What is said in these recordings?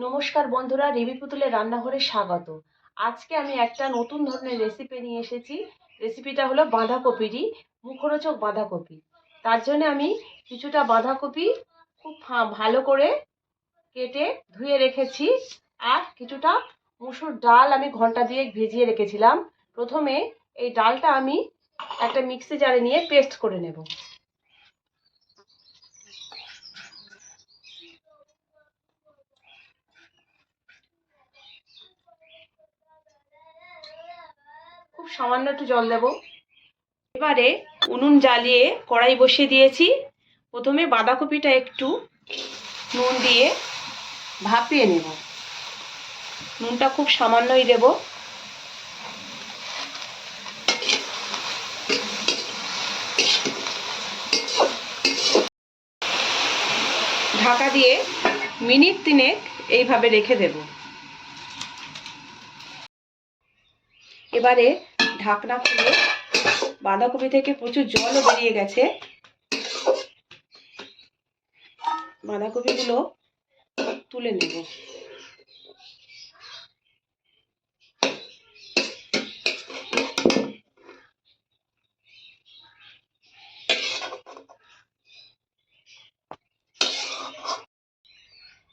নমস্কার বন্ধুরা, রেবি পুতুলের রান্নাঘরে স্বাগত। আজকে আমি একটা নতুন ধরনের রেসিপি নিয়ে এসেছি। রেসিপিটা হলো বাঁধাকপিরই, মুখরোচক বাঁধাকপি। তার জন্য আমি কিছুটা বাঁধাকপি খুব ভালো করে কেটে ধুয়ে রেখেছি, আর কিছুটা মুসুর ডাল আমি ঘন্টা দুয়েক ভিজিয়ে রেখেছিলাম। প্রথমে এই ডালটা আমি একটা মিক্সি জারে নিয়ে পেস্ট করে নেব। খুব সামান্য একটু জল দেব। এবারে উনুন জ্বালিয়ে কড়াই বসিয়ে দিয়েছি। প্রথমে বাঁধাকপিটা একটু নুন দিয়ে ভাপিয়ে নেব। নুনটা খুব সামান্যই দেব। ঢাকা দিয়ে মিনিট 3 এইভাবে রেখে দেব। এবারে ঢাকনা খুলে, বাঁধাকপি থেকে প্রচুর জলও বেরিয়ে গেছে, বাঁধাকপিগুলো তুলে নেব।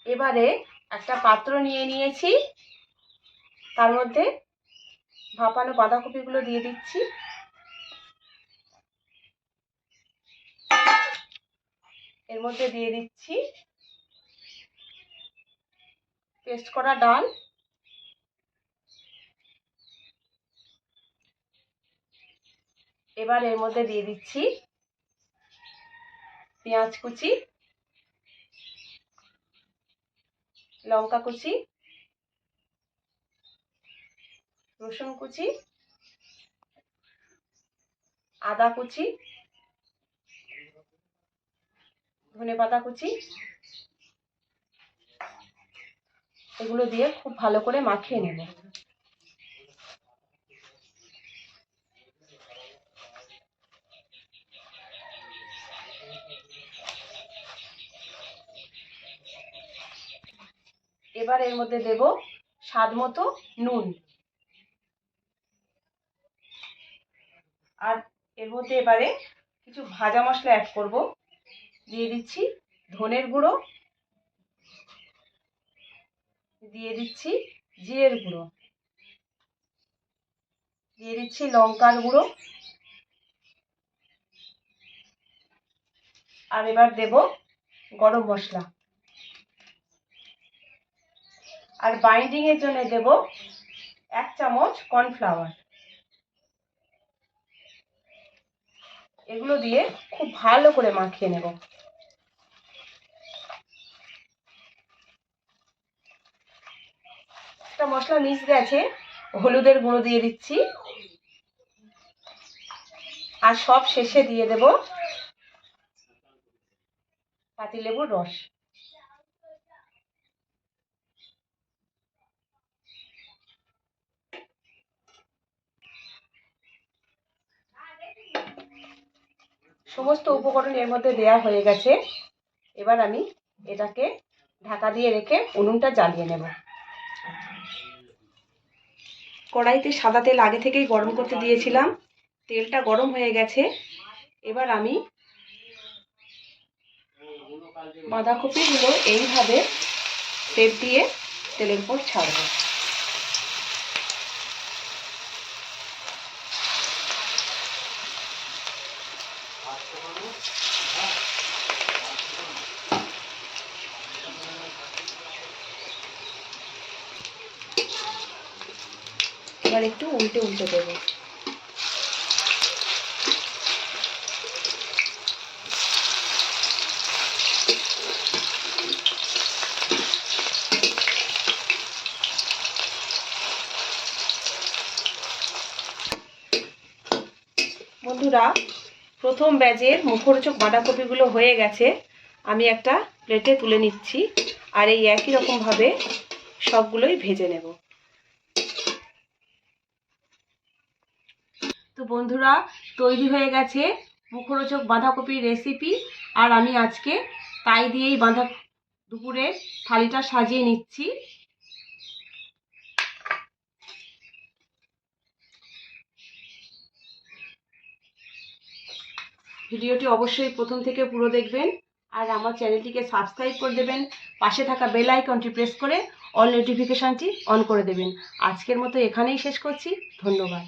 এবারে একটা পাত্র নিয়ে নিয়েছি, তার মধ্যে ভাপানো বাঁধাকপিগুলো দিয়ে দিচ্ছি। এর মধ্যে দিয়ে দিচ্ছি পেস্ট করা ডাল, এবার এর মধ্যে দিয়ে দিচ্ছি পেঁয়াজ কুচি, লঙ্কা কুচি, রসুন কুচি, আদা কুচি, ধনেপাতা কুচি। এগুলো দিয়ে খুব ভালো করে মাখিয়ে নেব। এবার এর মধ্যে দেব স্বাদ মতো নুন, আর এর মধ্যে এবারে কিছু ভাজা মশলা অ্যাড করব। দিয়ে দিচ্ছি ধনের গুঁড়ো, দিয়ে দিচ্ছি জিরের গুঁড়ো, দিয়ে দিচ্ছি লঙ্কার গুঁড়ো, আর এবার দেব গরম মশলা, আর বাইন্ডিং এর জন্য দেব 1 চামচ কর্নফ্লাওয়ার। এগুলো দিয়ে খুব ভালো করে মাখিয়ে নেব। একটা মশলা মিশে গেছে, হলুদের গুঁড়ো দিয়ে দিচ্ছি, আর সব শেষে দিয়ে দেব পাতিলেবুর রস। সমস্ত উপকরণ এর মধ্যে দেয়া হয়ে গেছে। এবার আমি এটাকে ঢাকা দিয়ে রেখে উনুনটা জ্বালিয়ে নেব। কড়াইতে সাদা তেল আগে থেকেই গরম করতে দিয়েছিলাম, তেলটা গরম হয়ে গেছে। এবার আমি বাঁধাকপিগুলো এইভাবে শেপ দিয়ে তেলের উপর ছাড়ব। এবার একটু উল্টে উল্টে দেবো। বন্ধুরা, প্রথম ব্যাচের মুখরোচক বাঁধাকপিগুলো হয়ে গেছে। আমি একটা প্লেটে তুলে নিচ্ছি, আর এই একই রকমভাবে সবগুলোই ভেজে নেব। তো বন্ধুরা, তৈরি হয়ে গেছে মুখরোচক বাঁধাকপির রেসিপি, আর আমি আজকে তাই দিয়েই দুপুরের থালিটা সাজিয়ে নিচ্ছি। ভিডিওটি অবশ্যই প্রথম থেকে পুরো দেখবেন আর আমার চ্যানেলটিকে সাবস্ক্রাইব করে দেবেন। পাশে থাকা বেল আইকনটি প্রেস করে অল নোটিফিকেশনটি অন করে দেবেন। আজকের মতো এখানেই শেষ করছি। ধন্যবাদ।